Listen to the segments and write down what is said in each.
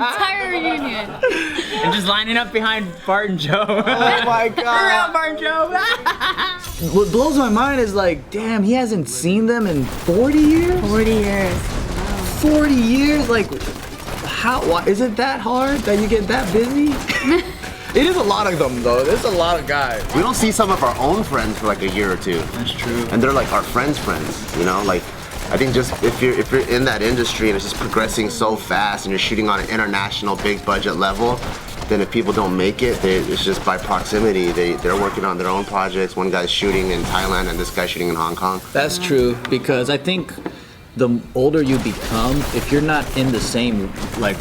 entire reunion. And just lining up behind Bart and Joe. Oh my god. Around Bart and Joe. What blows my mind is like, damn, he hasn't seen them in 40 years? 40 years. 40 years? Like, why, is it that hard that you get that busy? It is a lot of them though. There's a lot of guys. We don't see some of our own friends for like a year or two. That's true. And they're like our friends' friends, you know? Like, I think just if you're in that industry and it's just progressing so fast and you're shooting on an international big budget level, then if people don't make it, it's just by proximity. They're working on their own projects. One guy's shooting in Thailand and this guy's shooting in Hong Kong. That's true, because I think the older you become, if you're not in the same like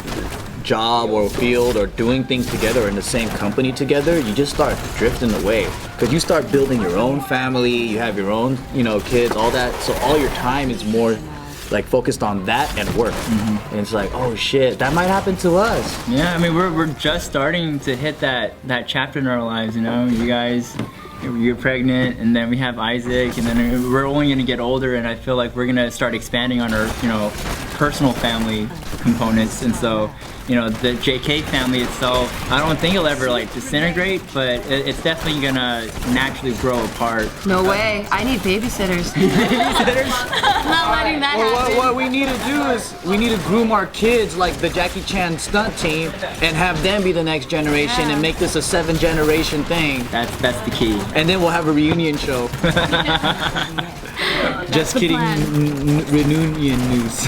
job or field or doing things together or in the same company together, you just start drifting away. Because you start building your own family, you have your own, you know, kids, all that. So all your time is more like focused on that and work. And it's like, oh shit, that might happen to us. Yeah, I mean, we're just starting to hit that chapter in our lives, you know? You guys, you're pregnant, and then we have Isaac, and then we're only gonna get older, and I feel like we're gonna start expanding on our, you know, personal family components. And so, you know, the JK family itself, I don't think it'll ever like disintegrate, but it's definitely gonna naturally grow apart. No way. I need babysitters. I'm not letting that happen. What we need to do is we need to groom our kids like the Jackie Chan stunt team and have them be the next generation and make this a 7-generation thing. That's the key. And then we'll have a reunion show. Just kidding, reunion news.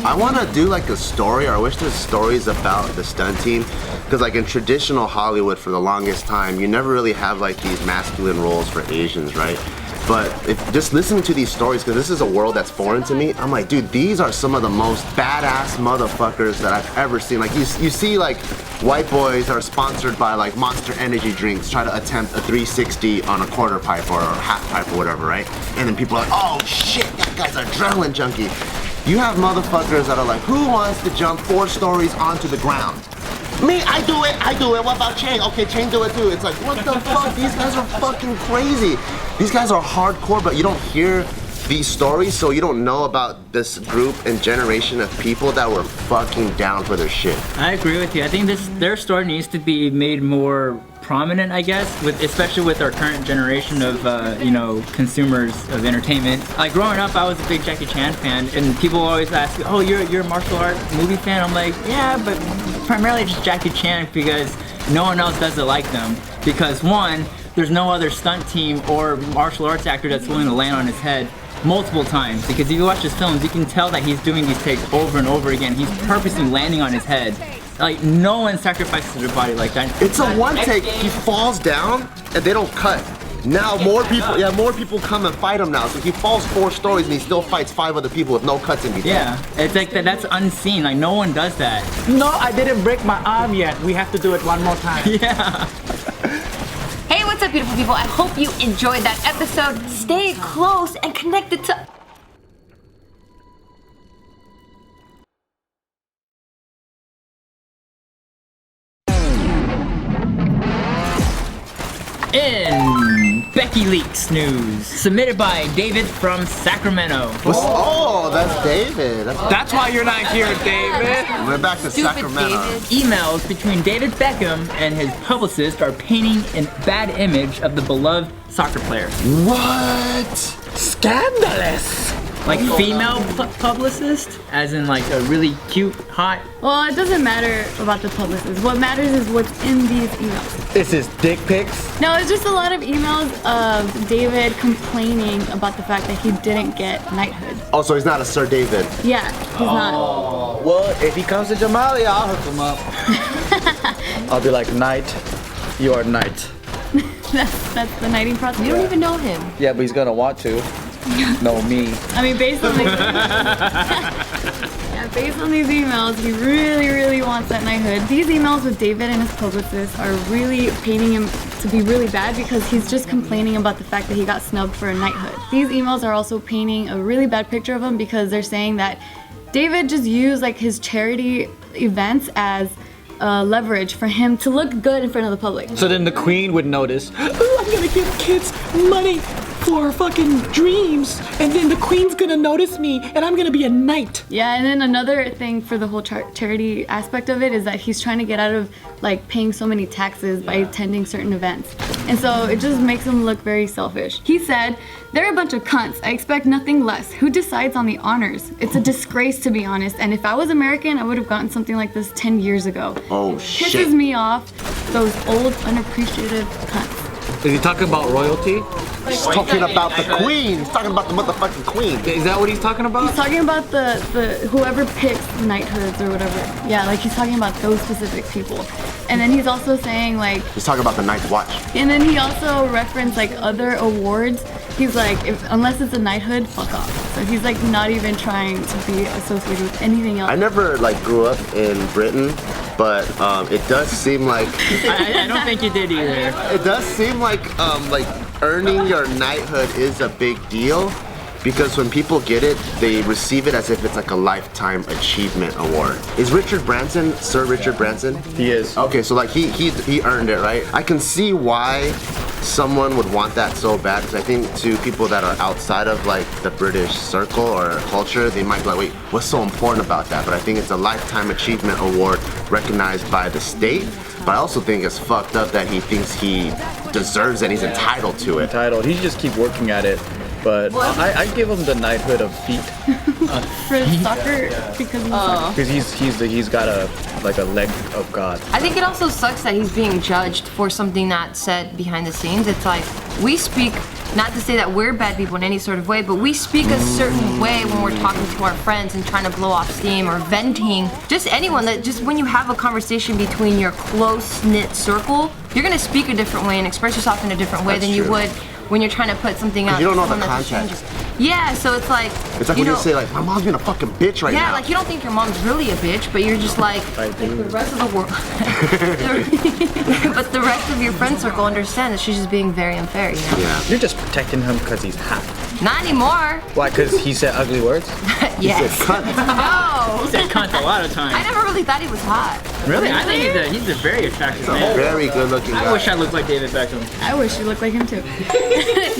I want to do like a story, or I wish there's stories about the stunt team, because like in traditional Hollywood for the longest time, you never really have like these masculine roles for Asians, right? But just listening to these stories, because this is a world that's foreign to me, I'm like, dude, these are some of the most badass motherfuckers that I've ever seen. Like you see like white boys that are sponsored by like Monster Energy drinks try to attempt a 360 on a quarter pipe or a half pipe or whatever, right? And then people are like, oh shit, that guy's an adrenaline junkie. You have motherfuckers that are like, who wants to jump 4 stories onto the ground? Me, I do it, what about Chang? Okay, Chang do it too. It's like, what the fuck, these guys are fucking crazy. These guys are hardcore, but you don't hear these stories, so you don't know about this group and generation of people that were fucking down for their shit. I agree with you. I think their story needs to be made more prominent, I guess, especially with our current generation of you know, consumers of entertainment. Like growing up, I was a big Jackie Chan fan, and people always ask me, "Oh, you're a martial art movie fan?" I'm like, "Yeah, but primarily just Jackie Chan because no one else does it like them. Because one, there's no other stunt team or martial arts actor that's willing to land on his head multiple times. Because if you watch his films, you can tell that he's doing these takes over and over again. He's purposely landing on his head. Like, no one sacrifices their body like that. It's a one take. He falls down and they don't cut. Now more people come and fight him now. So he falls 4 stories and he still fights 5 other people with no cuts in between. Yeah, it's like that's unseen. Like, no one does that. No, I didn't break my arm yet. We have to do it one more time. Yeah. Hey, what's up, beautiful people? I hope you enjoyed that episode. Stay close and connected to... In Becky Leaks news, submitted by David from Sacramento. Oh, that's David. That's why you're not here, David. We're back to Stupid Sacramento. David. Emails between David Beckham and his publicist are painting a bad image of the beloved soccer player. What? Scandalous. Like female publicist, as in like a really cute, hot. Well, it doesn't matter about the publicist. What matters is what's in these emails. This is dick pics. No, it's just a lot of emails of David complaining about the fact that he didn't get knighthood. Oh, so he's not a Sir David. Yeah, he's not. Well, if he comes to Jamali, I'll hook him up. I'll be like, knight, you are knight. That's the knighting process. You don't even know him. Yeah, but he's gonna want to. Know me. I mean, based on these, yeah, based on these emails, he really, really wants that knighthood. These emails with David and his publicist are really painting him to be really bad because he's just complaining about the fact that he got snubbed for a knighthood. These emails are also painting a really bad picture of him because they're saying that David just used like his charity events as leverage for him to look good in front of the public. So then the queen would notice, oh, I'm gonna give kids money for fucking dreams, and then the queen's gonna notice me, and I'm gonna be a knight. Yeah, and then another thing for the whole charity aspect of it is that he's trying to get out of like paying so many taxes by attending certain events. And so it just makes him look very selfish. He said, "They're a bunch of cunts. I expect nothing less. Who decides on the honors? It's a disgrace, to be honest, and if I was American, I would have gotten something like this 10 years ago." Oh shit. Pisses me off, those old, unappreciative cunts. Is he talking about royalty? He's talking about the queen. He's talking about the motherfucking queen. Is that what he's talking about? He's talking about the whoever picks knighthoods or whatever. Yeah, like he's talking about those specific people. And then he's also saying like, He's talking about the Night's Watch. and then he also referenced like other awards. He's like, unless it's a knighthood, fuck off. So he's like not even trying to be associated with anything else. I never like grew up in Britain, but it does seem like I don't think you did either. it does seem like earning your knighthood is a big deal, because when people get it, they receive it as if it's like a lifetime achievement award. Is Richard Branson, Sir Richard Branson? He is. Okay, so like he earned it, right? I can see why someone would want that so bad, because I think to people that are outside of like the British circle or culture, they might be like, wait, what's so important about that? But I think it's a lifetime achievement award recognized by the state. But I also think it's fucked up that he thinks he deserves it, he's entitled to it. Title. He should just keep working at it. But I give him the knighthood of feet For soccer, because of soccer. because he's got a leg of God. I think it also sucks that he's being judged for something that's said behind the scenes. It's like, we speak, not to say that we're bad people in any sort of way, but we speak a certain way when we're talking to our friends and trying to blow off steam or venting. Just anyone, that just when you have a conversation between your close-knit circle, you're gonna speak a different way and express yourself in a different way That's than you true. would when you're trying to put something out. You don't know to the someone that's context. strangers. Yeah, so it's like, It's like when you say like, my mom's being a fucking bitch right yeah, now. like you don't think your mom's really a bitch, but you're just like the rest of the world. But the rest of your friend circle understand that she's just being very unfair, you know? Yeah. You're just protecting him because he's hot. Not anymore. Why? Because he said ugly words? Yes. Cunt. No. He said cunt a lot of I times. never really thought he was hot. Really? I think he's a very attractive man. Very good looking guy. I wish I looked like David Beckham. I wish you looked like him too.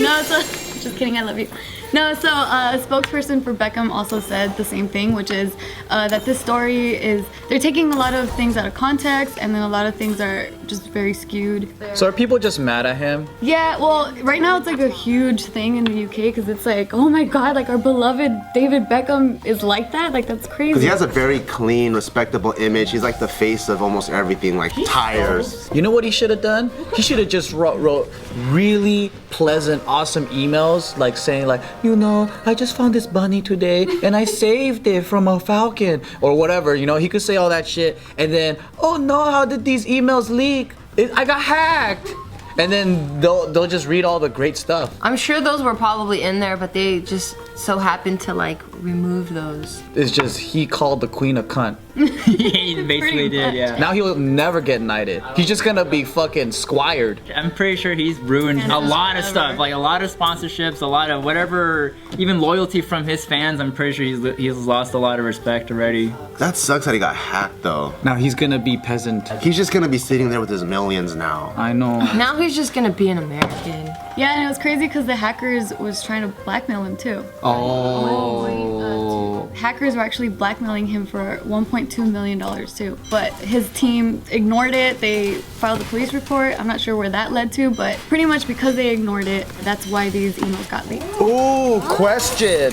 No, so just kidding, I love you. No, so a spokesperson for Beckham also said the same thing, which is that this story is, they're taking a lot of things out of context, and then a lot of things are just very skewed. So are people just mad at him? Yeah, well, right now it's like a huge thing in the UK, because it's like, oh my god, like our beloved David Beckham is like that? Like, that's crazy. Because he has a very clean, respectable image. He's like the face of almost everything, like tires. You know what he should have done? He should have just wrote really pleasant, awesome emails, like saying like, you know, I just found this bunny today and I saved it from a falcon or whatever. You know, he could say all that shit and then, oh no, how did these emails leak? I got hacked. And then they'll just read all the great stuff. I'm sure those were probably in there, but they just so happened to like remove those. It's just he called the queen a cunt. He basically did, yeah. Now he'll never get knighted. He's just gonna be fucking squired. I'm pretty sure he's ruined a lot of stuff, like a lot of sponsorships, a lot of whatever, even loyalty from his fans. I'm pretty sure he's lost a lot of respect already. That sucks that he got hacked though. Now he's gonna be peasant. He's just gonna be sitting there with his millions now. I know. Now he's just gonna be an American. Yeah, and it was crazy because the hackers was trying to blackmail him too. Oh. Hackers were actually blackmailing him for $1.2 million too. But his team ignored it. They filed a police report. I'm not sure where that led to, but pretty much because they ignored it, that's why these emails got leaked. Ooh, question.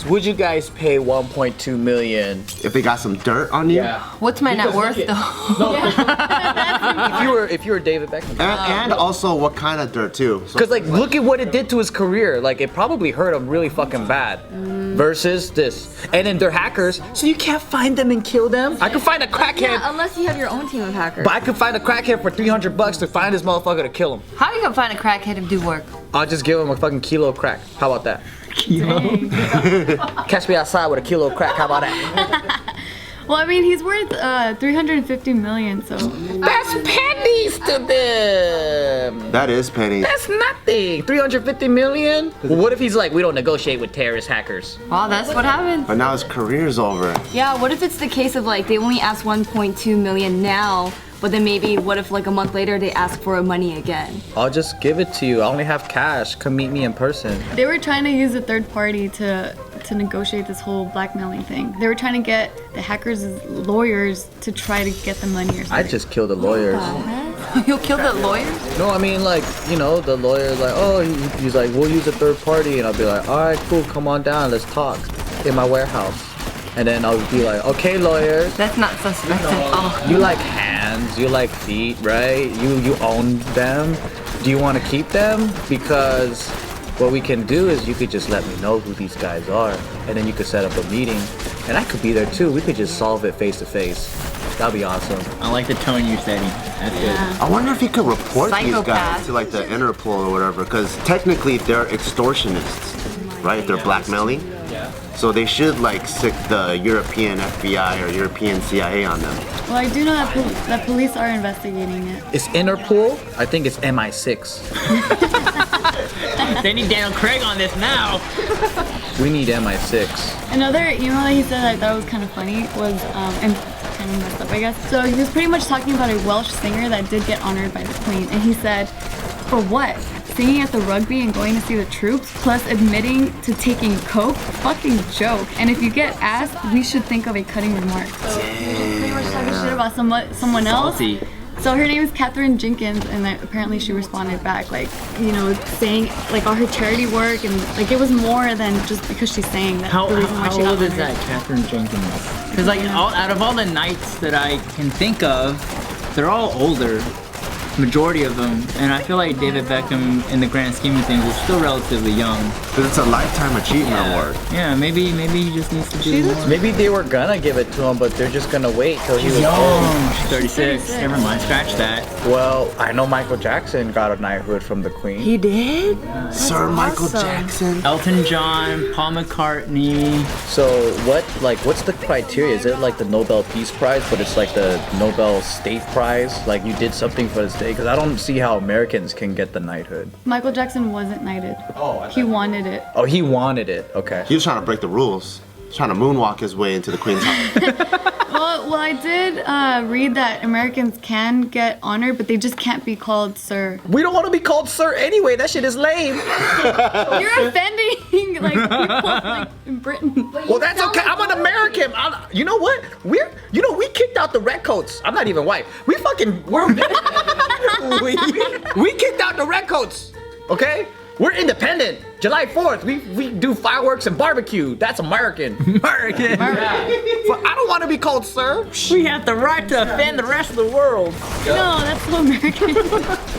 Would you guys pay 1.2 million? If they got some dirt on you. What's my net worth though? If you were David Beckham. And also what kind of dirt too. So, Because like look at what it did to his career. Like it probably hurt him really fucking bad. Versus this. And then they're hackers, so you can't find them and kill them. I could find a crackhead. Yeah, unless you have your own team of hackers. But I could find a crackhead for $300 to find this motherfucker to kill him. How are you gonna find a crackhead to do work? I'll just give him a fucking kilo of crack. How about that? Dang. Catch me outside with a kilo of crack. How about that? Well, I mean, he's worth 350 million, so. That's pennies to them. That is penny. That's nothing. 350 million? Well, what if he's like, we don't negotiate with terrorist hackers? Well, that's what happened. But now his career's over. Yeah, what if it's the case of like they only asked 1.2 million now, but then maybe what if like a month later they ask for money again? I'll just give it to you. I only have cash. Come meet me in person. They were trying to use a third party to negotiate this whole blackmailing thing. They were trying to get the hackers' lawyers to try to get the money or something. I just kill the lawyers. You'll kill the lawyer? No, I mean like, you know, the lawyer's like, oh, he's like, we'll use a third party. And I'll be like, all right, cool, come on down, let's talk in my warehouse. And then I'll be like, okay, lawyer. That's not suspect at all. You like hands, you like feet, right? You own them. Do you want to keep them? Because what we can do is you could just let me know who these guys are, and then you could set up a meeting, and I could be there too. We could just solve it face to face. That'd be awesome. I like the tone you're setting. That's good. I wonder if he could report these Psychopath. guys to like the Interpol or whatever, because technically they're extortionists, right? They're blackmailing. So they should like stick the European FBI or European CIA on them. Well, I do know that, that police are investigating it. It's Interpol? I think it's MI6. They need Daniel Craig on this now. We need MI6. Another email that he said that I thought was kind of funny was, and kind of messed up, I guess. So he was pretty much talking about a Welsh singer that did get honored by the Queen, and he said, for what? Singing at the rugby and going to see the troops, plus admitting to taking coke? Fucking joke. And if you get asked, we should think of a cutting remark. So he was just pretty much talking shit about someone else. Salty. So her name is Catherine Jenkins, and apparently she responded back, like, you know, saying like all her charity work, and like it was more than just because she's saying that. How the reason why she got old is honored. that Catherine Jenkins? Because like out of all the knights that I can think of, they're all older. Majority of them, and I feel like David Beckham, in the grand scheme of things, is still relatively young. Because it's a lifetime achievement award. Yeah, maybe he just needs to do more. Maybe they were gonna give it to him, but they're just gonna wait till he was old. Young. She's 36. Never mind, scratch that. Well, I know Michael Jackson got a knighthood from the Queen. He did? Sir Michael Jackson. Elton John, Paul McCartney. So what's the criteria? Is it like the Nobel Peace Prize, but it's like the Nobel State Prize? Like you did something for this day? Because I don't see how Americans can get the knighthood. Michael Jackson wasn't knighted. He wanted it. Oh, he wanted it. Okay. He was trying to break the rules. Trying to moonwalk his way into the Queen's house. Well, I did read that Americans can get honored, but they just can't be called sir. We don't want to be called sir anyway. That shit is lame. You're offending like people like in Britain. Well, that's okay. I'm an American. You know what? We kicked out the redcoats. I'm not even white. We kicked out the redcoats. Okay? We're independent. July 4th, we do fireworks and barbecue. That's American. American. But I don't want to be called sir. We have the right to offend the rest of the world. No, that's so American.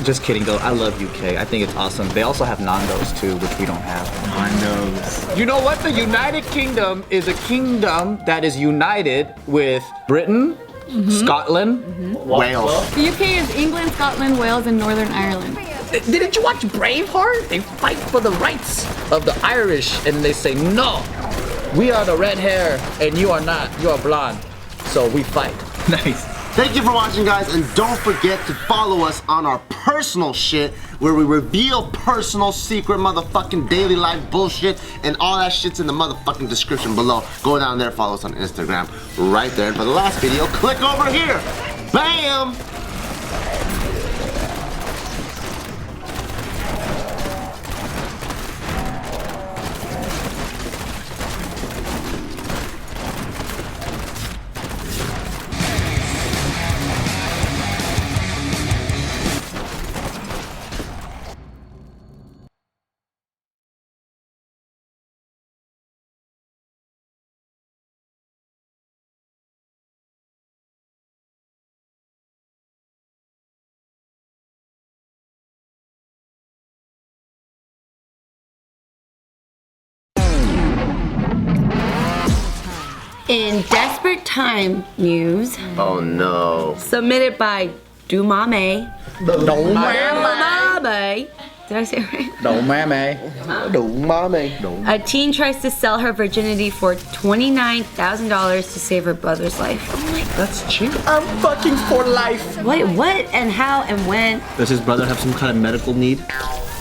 Just kidding though. I love UK. I think it's awesome. They also have Nando's too, which we don't have. Nando's. You know what? The United Kingdom is a kingdom that is united with Britain, Scotland, Wales. The UK is England, Scotland, Wales, and Northern Ireland. Didn't you watch Braveheart? They fight for the rights of the Irish and they say, no, we are the red hair and you are not, you are blonde. So we fight. Nice. Thank you for watching, guys, and don't forget to follow us on our personal shit where we reveal personal, secret, motherfucking daily life bullshit, and all that shit's in the motherfucking description below. Go down there, follow us on Instagram right there. And for the last video, click over here. Bam! In desperate time news, Oh no. submitted by Dumame. Dumame. Did I say it right? No, mame. No, mommy. No. A teen tries to sell her virginity for $29,000 to save her brother's life. Oh my god. That's cheap. I'm fucking for life. What and how and when? Does his brother have some kind of medical need?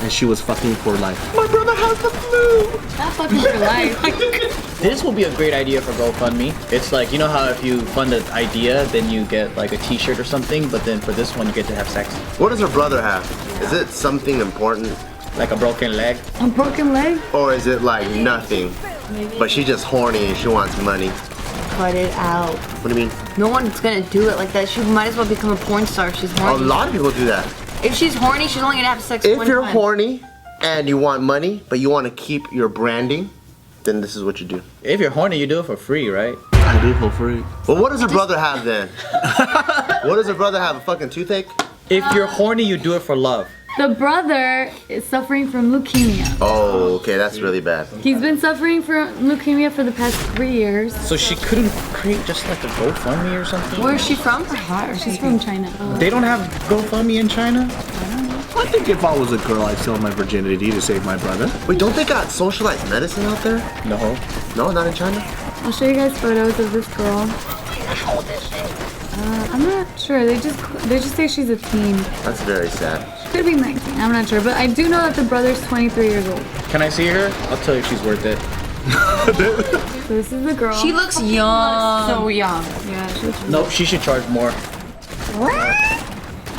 And she was fucking for life. My brother has the flu. Not fucking for life. This will be a great idea for GoFundMe. It's like, you know how if you fund an idea, then you get like a t-shirt or something, but then for this one, you get to have sex. What does her brother have? Is it something important? Like a broken leg. A broken leg? Or is it like nothing? But she's just horny and she wants money. Cut it out. What do you mean? No one's gonna do it like that. She might as well become a porn star if she's A horny. lot of people do that. If she's horny, she's only gonna have sex If one you're time. horny and you want money, but you want to keep your branding, then this is what you do. If you're horny, you do it for free, right? I do for free. Well, what does her brother have then? What does her brother have? A fucking toothache? If you're horny, you do it for love. The brother is suffering from leukemia. Oh, okay, that's really bad. He's been suffering from leukemia for the past 3 years. So she couldn't create just like a GoFundMe or something? Where is she from? She's from China. They don't have GoFundMe in China? I think if I was a girl, I'd sell my virginity to save my brother. Wait, don't they got socialized medicine out there? No. No, not in China? I'll show you guys photos of this girl. I'm not sure. They just say she's a teen. That's very sad. Could be 19. I'm not sure, but I do know that the brother's 23 years old. Can I see her? I'll tell you if she's worth it. So this is the girl. She looks young. So young. Yeah, she looks. Nope, she should charge more.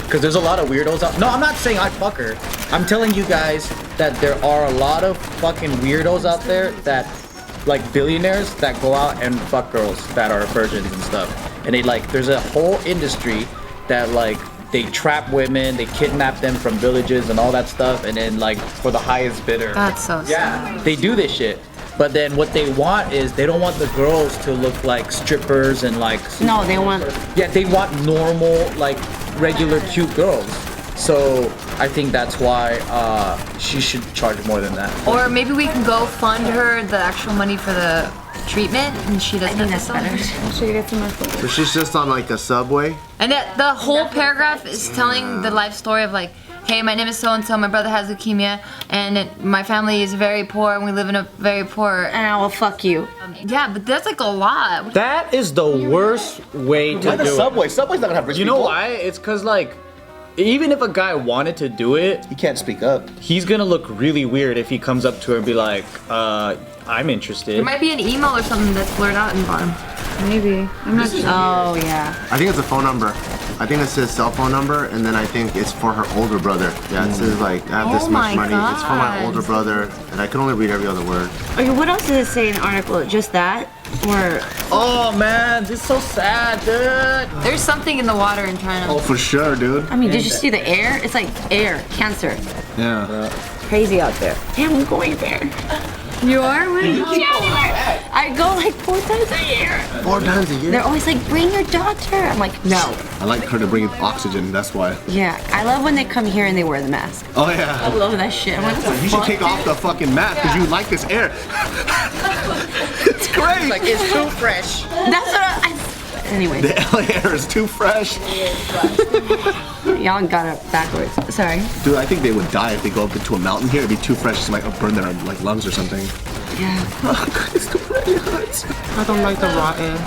Because there's a lot of weirdos out. No, I'm not saying I'd fuck her. I'm telling you guys that there are a lot of fucking weirdos out there that, like billionaires, that go out and fuck girls that are virgins and stuff. And they like, there's a whole industry that like, they trap women, they kidnap them from villages and all that stuff, and then like for the highest bidder. That's so sad. Yeah, they do this shit. But then what they want is they don't want the girls to look like strippers and like. No, they want. Yeah, they want normal, like regular cute girls. So I think that's why she should charge more than that. Or maybe we can go fund her the actual money for the treatment, and she doesn't have to better. I'll show you guys some more photos. So she's just on like a subway? And the whole paragraph is telling the life story of like, hey, my name is so-and-so, my brother has leukemia, and my family is very poor, and we live in a very poor... And I will fuck you. Yeah, but that's like a lot. That is the worst way to Why the do subway? Subway's not gonna have rich it. You know people. why? It's cause like, even if a guy wanted to do it, He can't speak up. he's gonna look really weird if he comes up to her and be like, I'm interested. There might be an email or something that's blurred out in the bottom. Maybe. I'm not sure. Oh yeah. I think it's a phone number. I think it says cell phone number, and then I think it's for her older brother. Yeah, it says like, I have this Oh much my money. It's for my God. older brother, and I can only read every other word. Okay, what else does it say in the article? Just that? Or Oh man, this is so sad, dude. There's something in the water in China. Oh, for sure, dude. I mean, did you see the air? It's like air, cancer. Yeah. Crazy out there. Damn, I'm going there. You are? When? I go like 4 times a year. 4 times a year? They're always like, bring your daughter. I'm like, no. I like her to bring oxygen. That's why. Yeah, I love when they come here and they wear the mask. Oh I yeah. love that shit. I'm like, what the You should fuck, take off dude? the fucking mask because you like this air. It's great. Like it's too fresh. That's what I anyways, The LA air is too fresh. y'all got it backwards. Sorry. Dude, I think they would die if they go up into a mountain here. It'd be too fresh. It might burn their like lungs or something. Yeah. Oh, God, it's too fresh. It hurts. I don't like the raw air.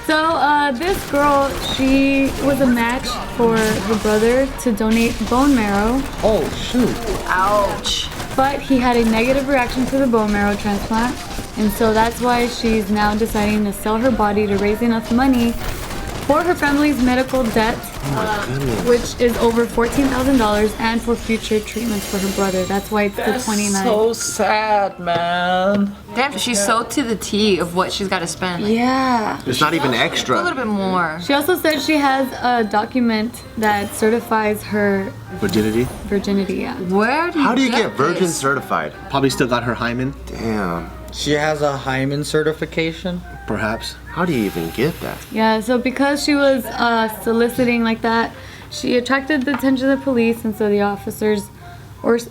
So this girl, she was a match for her brother to donate bone marrow, Oh shoot. Ouch. but he had a negative reaction to the bone marrow transplant. And so that's why she's now deciding to sell her body to raise enough money for her family's medical debt, which is over $14,000, and for future treatments for her brother. That's why it's the 29. So sad, man. Damn, she's so to the T of what she's got to spend. Like, Yeah. It's not even a extra. little bit more. She also said she has a document that certifies her Virginity. virginity. Yeah. Where do you How do you get virgin this? certified? Probably still got her hymen. Damn. She has a hymen certification. Perhaps. How do you even get that? Yeah, so because she was soliciting like that, she attracted the attention of the police, and so the officers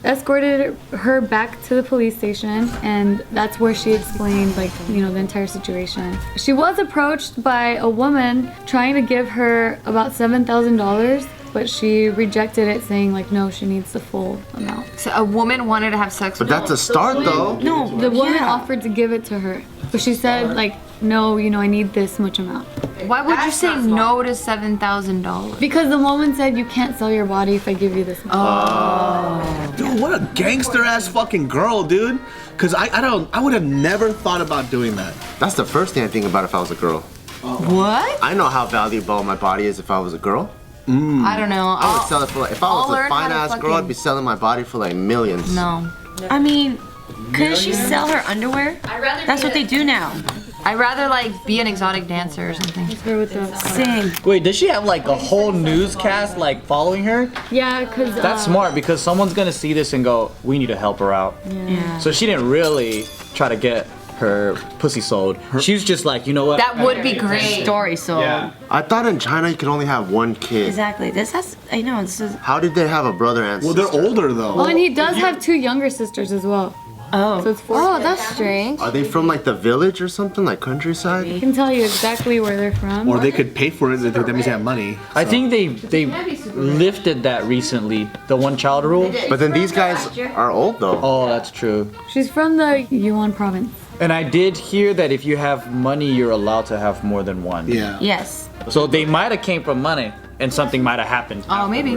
escorted her back to the police station, and that's where she explained, like, you know, the entire situation. She was approached by a woman trying to give her about $7,000 but she rejected it, saying like, no, she needs the full amount. So a woman wanted to have sex But with that's a start, though. No, the woman offered to give it to her, but she said like, no, you know, I need this much amount. Why would you say no to $7,000? Because the woman said, you can't sell your body if I give you this much. Dude, what a gangster ass fucking girl, dude. Cause I would have never thought about doing that. That's the first thing I think about if I was a girl. What? I know how valuable my body is if I was a girl. I don't know. I would sell it for like, if I I'll was a learn how fine to ass girl, I'd be selling my body for like millions. No. I mean, couldn't she sell her underwear? That's what they do now. I'd rather like be an exotic dancer or something. Her with the Sing. Wait, does she have like a whole newscast like following her? yeah, because That's smart because someone's gonna see this and go, we need to help her out. Yeah. So she didn't really try to get her pussy sold. She was just like, you know what? That would be great. Story sold. I thought in China you could only have one kid. Exactly. This has. I know. This is. How did they have a brother and Well, sister? they're older though. Oh, and he does have 2 younger sisters as well. Oh. So it's 4. Oh, that's strange. Are they from like the village or something, like countryside? I can tell you exactly where they're from. Or they could pay for it. That means they have money. I think they lifted that recently, the one child rule. But then these guys are old though. Oh, that's true. She's from the Yunnan province. And I did hear that if you have money, you're allowed to have more than one. Yeah. Yes. So they might have came from money, and something might have happened. Oh, maybe.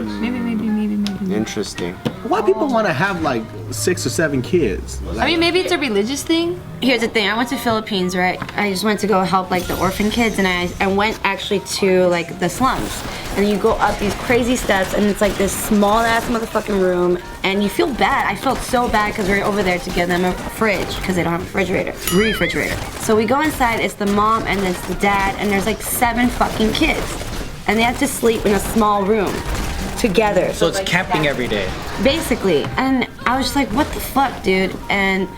Interesting. Why people want to have like 6 or 7 kids? I mean, maybe it's a religious thing. Here's the thing. I went to Philippines, right? I just went to go help like the orphan kids, and I went actually to like the slums. And you go up these crazy steps, and it's like this small ass motherfucking room, and you feel bad. I felt so bad because we were over there to give them a fridge because they don't have a refrigerator. So we go inside. It's the mom and it's the dad, and there's like 7 fucking kids, and they have to sleep in a small room together. So it's camping every day. Basically. And I was just like, what the fuck, dude? And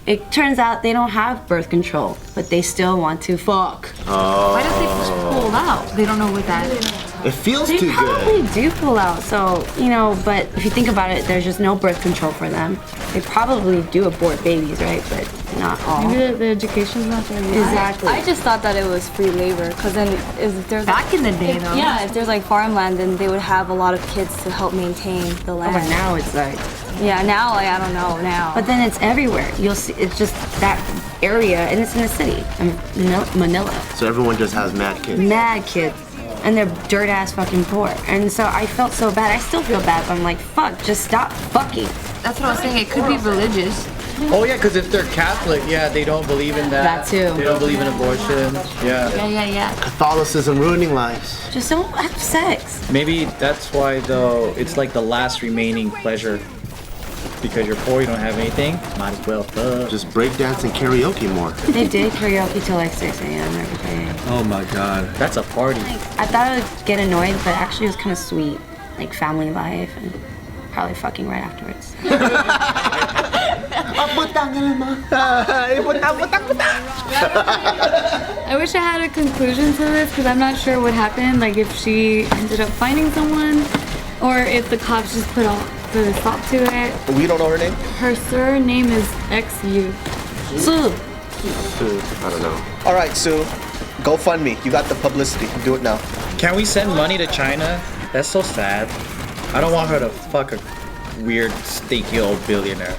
it turns out they don't have birth control, but they still want to fuck. Why don't they just pull out? They don't know what that is. It feels They too probably good. do pull out, so, you know, but if you think about it, there's just no birth control for them. They probably do abort babies, right? But not all. Maybe the education's not there yet. Exactly. I just thought that it was free labor, because then if there's Back in the day, though. yeah, if there's like farmland, then they would have a lot of kids to help maintain the Oh, land. but now it's like, Yeah, now like I don't know now. but then it's everywhere. You'll see, it's just that area, and it's in the city, in Manila. So everyone just has mad kids. Mad kids. And they're dirt ass fucking poor. And so I felt so bad. I still feel bad, but I'm like, fuck, just stop fucking. That's what I was saying. It could be religious. Oh yeah, because if they're Catholic, yeah, they don't believe in that. That too. They don't believe in abortion. Yeah. Yeah. Catholicism ruining lives. Just don't have sex. Maybe that's why though it's like the last remaining pleasure. Because you're poor, you don't have anything. Might as well fuck. Just breakdance and karaoke more. They did karaoke till like 6 a.m. every day. Oh my god. That's a party. I thought I would get annoyed, but actually it was kind of sweet. Like family life and probably fucking right afterwards. I wish I had a conclusion to this because I'm not sure what happened. Like if she ended up finding someone, or if the cops just put a stop to it. We don't know her name? Her surname is XU. Sue. I don't know. Alright, Sue. Go fund me. You got the publicity. Do it now. Can we send money to China? That's so sad. I don't want her to fuck a weird, stinky old billionaire.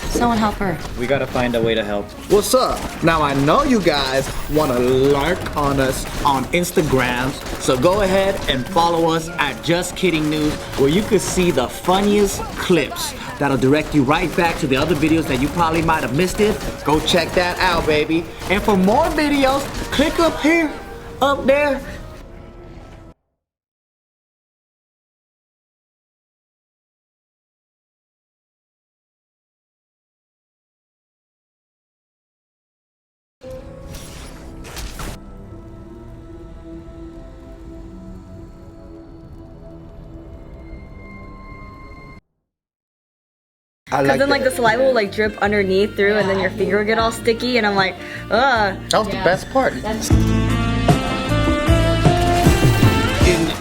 Someone help her. We gotta find a way to help. What's up? Now I know you guys want to lurk on us on Instagram, So go ahead and follow us at Just Kidding News, where you can see the funniest clips that'll direct you right back to the other videos that you probably might have missed it. Go check that out, baby. And for more videos, click up here, up there. Because then like the saliva will like drip underneath through, and then your finger will get all sticky, and I'm like, ugh. That was the best part. In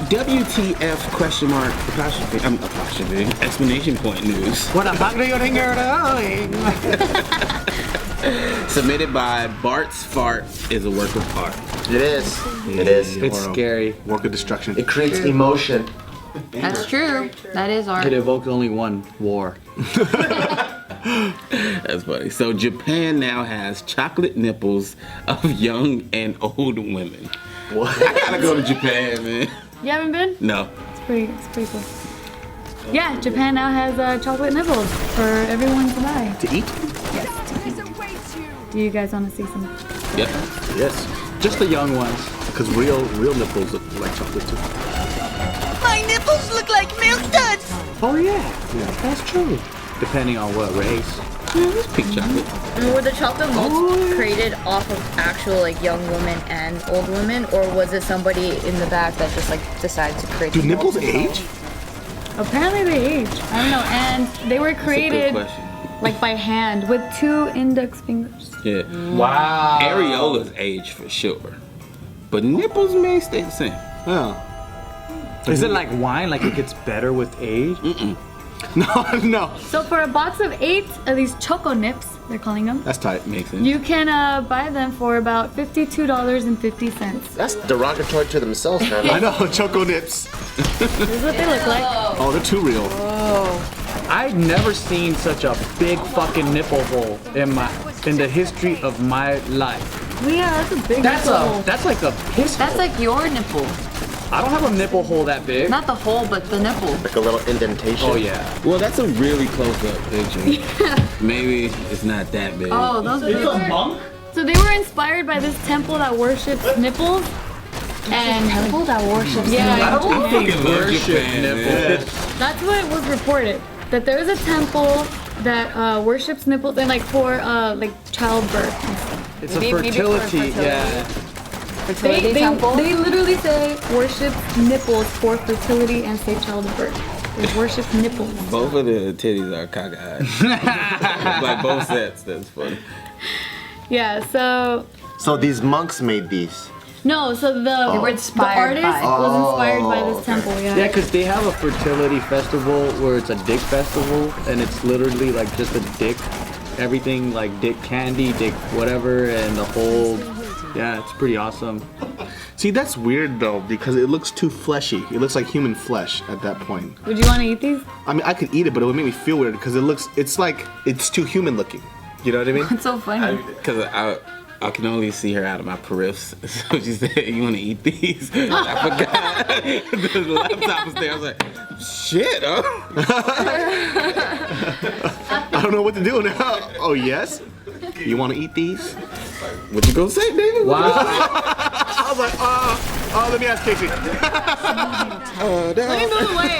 WTF question mark apostrophe, exclamation point news. What the fuck do you think you're doing? Submitted by Bart's Fart is a work of art. It is. It is. It's scary. Work of destruction. It creates emotion. That's true. That is art. It evoked only one war. That's funny. So Japan now has chocolate nipples of young and old women. What? I gotta go to Japan, man. You haven't been? No. It's pretty cool. Yeah, Japan now has chocolate nipples for everyone to buy. To eat? Do you guys want to see some? Yep. Yes. Just the young ones. Because real nipples look like chocolate too. My nipples look like milk duds. Oh yeah, that's true. Depending on what race. Pink chocolate. And were the chocolate molds created off of actual like young women and old women, or was it somebody in the back that just like decided to create? Do the molds nipples themselves? age? Apparently they age. I don't know. And they were That's a good created question. like by hand with 2 index fingers. Yeah. Wow. Areolas age for sure. But nipples may stay the same. Yeah. Is it like wine? Like it gets better with age? No. So for a box of 8 of these choco nips, they're calling them, That's tight. Makes sense. you can buy them for about $52.50. That's derogatory to themselves, man. I know, choco nips. This is what they look like. Oh, they're too real. I've never seen such a big fucking nipple hole in the history of my life. Well, yeah, that's a big That's nipple. that's like a piss That's hole. like your nipple. I don't have a nipple hole that big. Not the hole, but the nipple. Like a little indentation. Oh yeah. Well, that's a really close-up picture. Maybe it's not that big. Oh, those are monk? So they were inspired by this temple that worships nipples. And Temple that worships. yeah, I fucking love Worship Japan, nipple. man. that's what was reported. That there is a temple that worships nipples and like for like childbirth. It's Maybe- a maybe for fertility. fertility. Yeah. Fertility temple. They literally say worship nipples for fertility and safe childbirth. They worship nipples. Both of the titties are cockeyed. Like both sets. That's funny. Yeah, so So these monks made these. no, so the were inspired the artist by- was inspired by this temple. Yeah, Yeah. because they have a fertility festival where it's a dick festival, and it's literally like just a dick, everything like dick candy, dick whatever, and the whole. Yeah, it's pretty awesome. See, that's weird though, because it looks too fleshy. It looks like human flesh at that point. Would you want to eat these? I mean, I could eat it, but it would make me feel weird because it's like, it's too human looking. You know what I mean? It's so funny. Because I can only see her out of my periffs. So she said, "You want to eat these?" I forgot. The laptop was there. I was like, "Shit, huh?" I don't know what to do now. Oh, yes? You want to eat these? What you gonna say, David? Wow. I was like, let me ask Casey. Let me move away.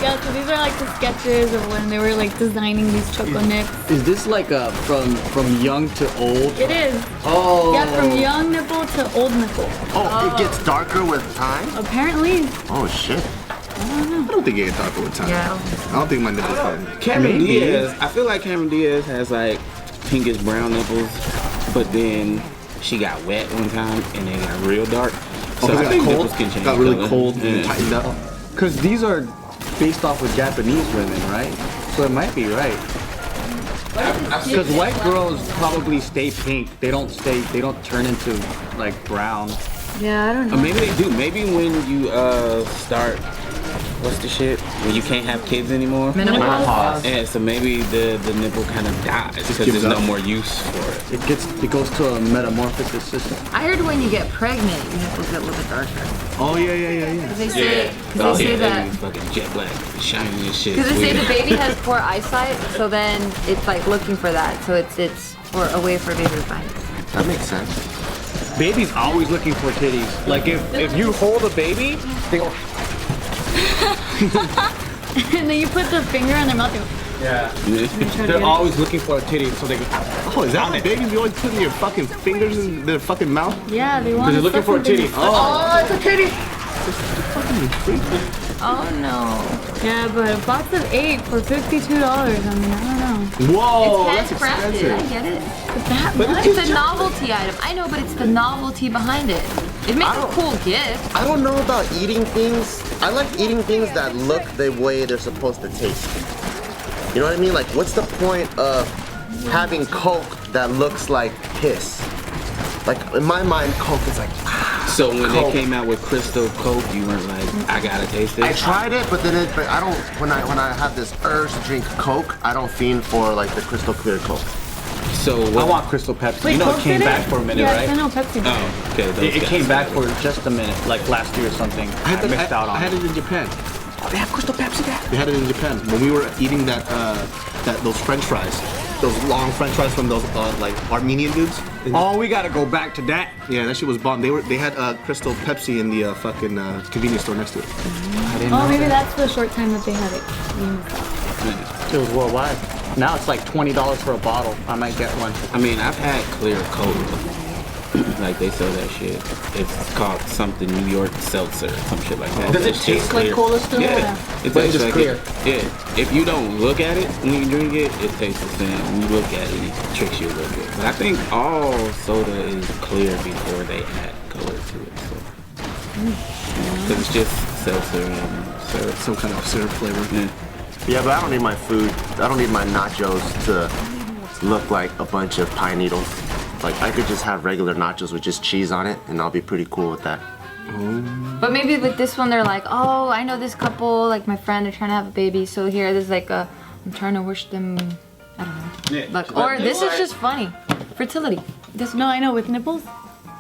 Yeah, so these are like the sketches of when they were like designing these choco nips. Is this like from young to old? It is. Oh. Yeah, from young nipple to old nipple. Oh, it gets darker with time? Apparently. Oh, shit. I don't think it gets darker with time. Yeah. I don't think my nipples are. Cameron Maybe. Diaz. I feel like Cameron Diaz has like pinkish brown nipples, but then she got wet one time and they got real dark. So it I got think cold? nipples can change Got really color. cold and Yeah. tightened up. Because these are based off of Japanese women, right? So it might be right. Because white girls probably stay pink. They don't turn into like brown. Yeah, I don't Or know. maybe they do. Maybe when you start, what's the shit? When you can't have kids anymore. Menopause. Yeah, so maybe the nipple kind of dies because gives there's up. no more use for it. It goes to a metamorphosis system. I heard when you get pregnant, your nipples get a little bit darker. Oh, yeah. They say, Oh, they say yeah, that. they be fucking jet black, shiny and shit. Because they say Weird. the baby has poor eyesight, so then it's like looking for that. So it's for a way for a baby to find it. That makes sense. Baby's always looking for titties. Like if you hold a baby, they go. And then you put the finger in their mouth. Yeah. Try to They're get it. always looking for a titty, so they go. Oh, is that what babies you always putting your fucking fingers in their fucking mouth? Yeah, they want. They're looking for a titty. Oh, it's a titty. Oh no. Yeah, but a box of 8 for $52. I mean, I don't know. Whoa, It's that's handcrafted. expensive. I get it. That much? It's a novelty item. I know, but it's the novelty behind it. It makes a cool gift. I don't know about eating things. I like eating things that look the way they're supposed to taste. You know what I mean? Like, what's the point of having Coke that looks like piss. Like in my mind, Coke is like. So when Coke. they came out with Crystal Coke, you weren't like, I gotta taste this. I tried it, but I don't. When I have this urge to drink Coke, I don't fiend for like the crystal clear Coke. So I want Crystal Pepsi. Wait, you know Coke it came did back it? for a minute, yes, right? I know Pepsi did. Oh, okay. those It guys. came back for just a minute, like last year or something. I missed out on I had it. it in Japan. Oh, they have Crystal Pepsi there. They had it in Japan when we were eating those French fries, those long French fries from those like Armenian dudes. Oh, we gotta go back to that. Yeah, that shit was bomb. They had Crystal Pepsi in the fucking convenience store next to it. Oh, maybe that's the short time that they had it. It was worldwide. Now it's like $20 for a bottle. I might get one. I mean, I've had clear Coke. Like they sell that shit. It's called something New York Seltzer, some shit like that. Does it It's taste just like clear. cola still? Yeah, But it's tastes just like clear. Yeah, if you don't look at it when you drink it, it tastes the same. When you look at it, it tricks you a little bit. But I think all soda is clear before they add color to it. So. Because it's just seltzer and syrup. Some kind of syrup flavor. Yeah. Yeah, but I don't need my food. I don't need my nachos to look like a bunch of pine needles. Like I could just have regular nachos with just cheese on it, and I'll be pretty cool with that. But maybe with this one, they're like, oh, I know this couple, like my friend, they're trying to have a baby. So here, there's like I'm trying to wish them, I don't know. Yeah, Like, or this is just funny. Fertility. No, I know, with nipples.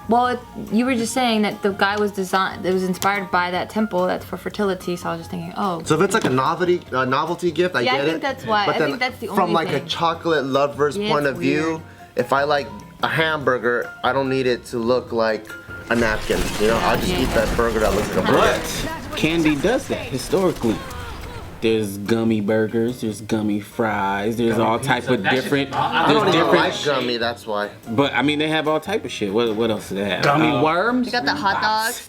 Well, you were just saying that the guy was designed, it was inspired by that temple that's for fertility. So I was just thinking, oh. So if it's like a novelty gift, I Yeah, I get think it. that's why. But I then think that's the from only like a thing. chocolate lover's Yeah, point it's of view, weird. if I like a hamburger, I don't need it to look like a napkin. You know, I'll just eat that burger that looks like a burger. But candy does that historically. There's gummy burgers, there's gummy fries, there's all type of different. I don't There's even different. like gummy, that's why. But I mean, they have all type of shit. What else do they have? Gummy worms? You got the hot dogs.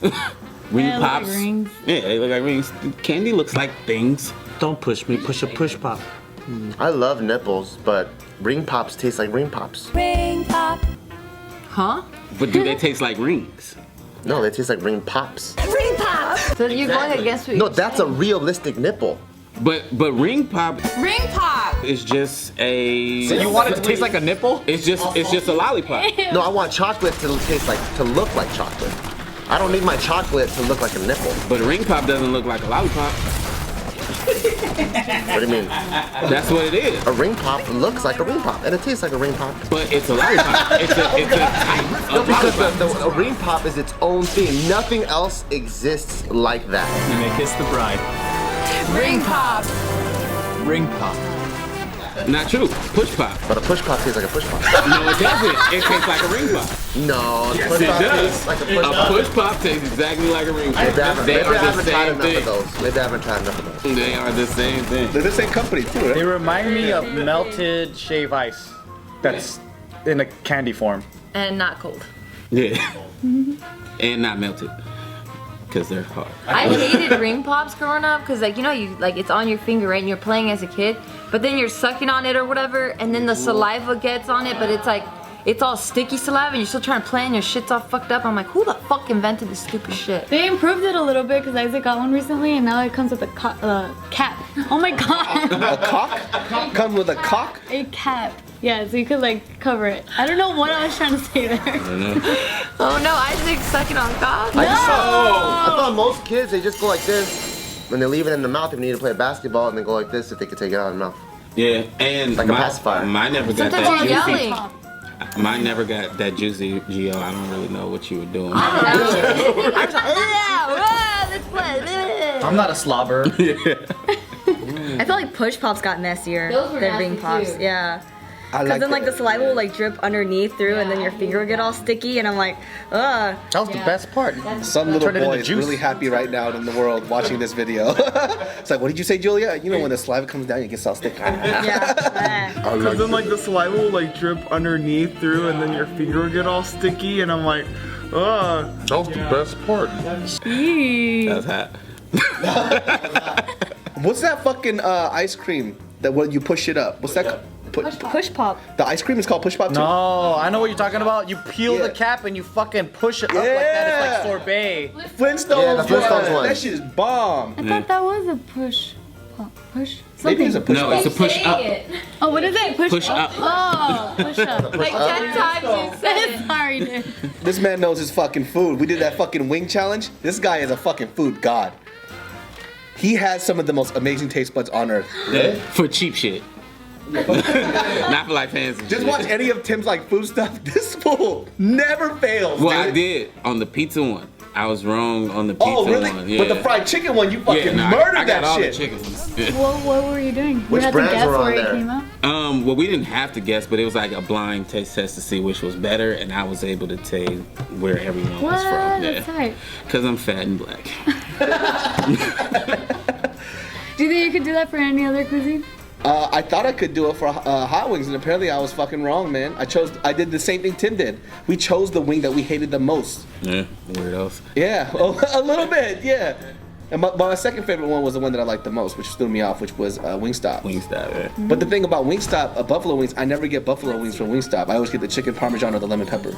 Ring Yeah, they look pops. like rings. Yeah, they look like rings. Candy looks like things. Don't push me. Push a push pop. I love nipples, but ring pops taste like ring pops. Huh? But do they taste like rings? No, they taste like ring pops. So you're going against what No, you're that's a realistic nipple. But ring pop Ring pop! is just a. So you want it to taste like a nipple? It's just a lollipop. No, I want chocolate to look like chocolate. I don't need my chocolate to look like a nipple. But a ring pop doesn't look like a lollipop. What do you mean? That's what it is. A ring pop looks like a ring pop, and it tastes like a ring pop. But it's a lollipop. it's a type No, of because lollipop. a ring pop is its own thing. Nothing else exists like that. You may kiss the bride. Ring pop! Ring pop. Not true. Push pop. But a push pop tastes like a push pop. No, it doesn't. It tastes like a ring pop. No, a Yes, push it pop does. tastes like a push A pop. push pop tastes exactly like a ring pop. Maybe I haven't, They maybe I are the haven't tried same enough of thing. those. Maybe I haven't tried enough of those. They are the same thing. They're the same company too, They right? remind me of melted shave ice. That's in a candy form. And not cold. Yeah. And not melted. Because they're hard. I hated ring pops growing up because, like, you know, it's on your finger, right? And you're playing as a kid, but then you're sucking on it or whatever, and then the saliva gets on it, but it's like, it's all sticky saliva, and you're still trying to play, and your shit's all fucked up. I'm like, who the fuck invented this stupid shit? They improved it a little bit because Isaac got one recently, and now it comes with a cap. Oh my god! A cock? Come with a cock? A cap. Yeah, so you could like cover it. I don't know what I was trying to say there. Oh no, Isaac's sucking on cock. I thought most kids, they just go like this. When they leave it in the mouth, if they need to play basketball, and they go like this if they could take it out of the mouth. Yeah, and Like a pacifier. mine never got Sometimes that you're juicy. yelling. Mine never got that juicy, Gio. I don't really know what you were doing. I was like, let's play. I'm not a slobber. I feel like push pops got messier Those were than ring nasty, pops. too. Yeah. I Because then it. like the saliva will like drip underneath through, and then your finger will get all sticky, and I'm like, ugh. That was the best part. Some little Turn it into boy is juice. really happy right now in the world watching this video. It's like, what did you say, Julia? You know when the saliva comes down, it gets all sticky. Yeah. Because then like the saliva will like drip underneath through and then your finger will get all sticky and I'm like, ugh. That was the best part. That's hot. What's that fucking ice cream that when you push it up? What's that? Push pop. The ice cream is called push pop too? No, I know what you're talking about. You peel Yeah. the cap and you fucking push it up like that. It's like sorbet. Flintstones, Yeah, the Flintstones one. That shit is bomb. I thought that was a push Push? Maybe it's a push No, up. it's a push up. Oh, what is it? Push up. Oh, push up. Like 10 times you said it. Sorry, dude. This man knows his fucking food. We did that fucking wing challenge. This guy is a fucking food god. He has some of the most amazing taste buds on earth. Yeah. For cheap shit. Not for like fancy Just shit. watch any of Tim's like food stuff. This fool never fails. Well, dude. I did on the pizza one. I was wrong on the pizza Oh, really? one. Yeah. But the fried chicken one, you fucking yeah, murdered I got that all shit. the chicken ones. Yeah. What were you doing? Which you had to brands guess were on where there? it came out? Well, we didn't have to guess, but it was like a blind taste test to see which was better, and I was able to tell where everyone was from. That's right. Because I'm fat and black. Do you think you could do that for any other cuisine? I thought I could do it for hot wings, and apparently I was fucking wrong, man. I did the same thing Tim did. We chose the wing that we hated the most. Yeah, weirdos. Yeah, a little bit, yeah. And my second favorite one was the one that I liked the most, which threw me off, which was Wingstop. Wingstop, yeah. But the thing about Wingstop, buffalo wings, I never get buffalo wings from Wingstop. I always get the chicken parmesan or the lemon pepper.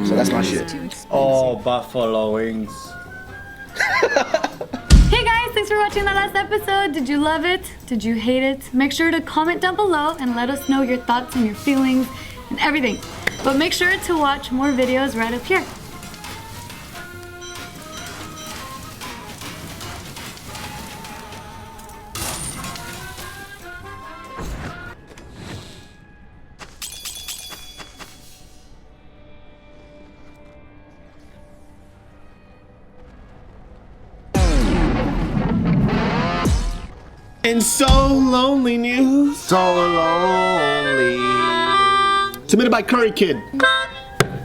So that's my shit. Oh, buffalo wings. Hey guys, thanks for watching the last episode. Did you love it? Did you hate it? Make sure to comment down below and let us know your thoughts and your feelings and everything. But make sure to watch more videos right up here. In So Lonely News. So lonely. Submitted by Curry Kid.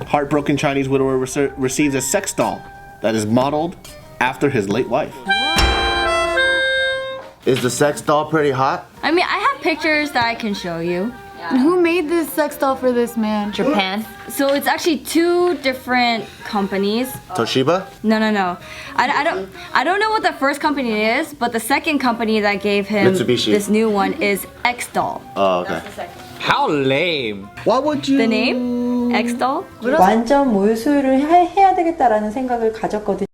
Heartbroken Chinese widower receives a sex doll that is modeled after his late wife. Is the sex doll pretty hot? I mean, I have pictures that I can show you. And who made this sex doll for this man? Japan. So it's actually two different companies. Toshiba? No. I don't know what the first company is, but the second company that gave him Mitsubishi. this new one is X Doll. Oh, okay. How lame. Why would you? The name? X Doll? 완전 몰수를 해야 되겠다라는 생각을 가졌거든요.